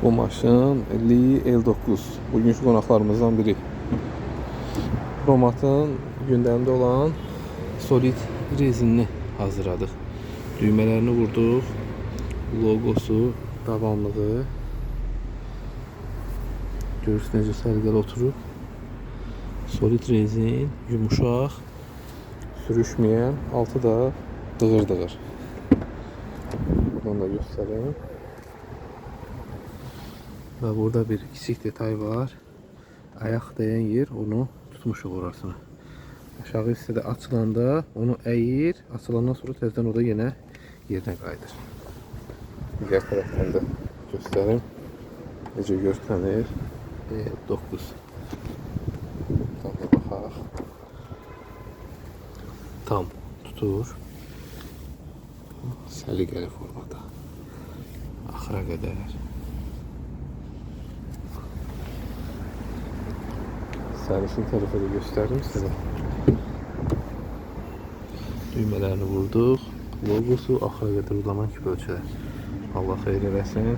Bu maşın Li L9. Bugünkü qonaqlarımızdan biri. Romatın gündəmdə olan solid rezinini hazırladıq. Düymələrini vurduq. Logosu, davamlığı. Görürsünüz necə sərgəli oturub. Solid rezin, yumuşaq, sürüşməyən, altı da dığır-dığır. Buradan da göstəreyim. Və burada bir kiçik detay var. Ayaq dəyən yer, onu tutmuşuq orasını. Aşağı hissədə açılanda onu əyir, açılandan sonra təzədən o da yenə yerinə qayıdır. Digər tərəfdən də göstərim. Necə göstərir? 9. Tam da baxaq. Tam tutur. Səliqəli formada. Axıra qədər. Sərnişin tərəfə də göstərim sizə. Düymələrini vurduq. Logosu axıra qədər uzanan ki ölçülər. Allah xeyir eləsin.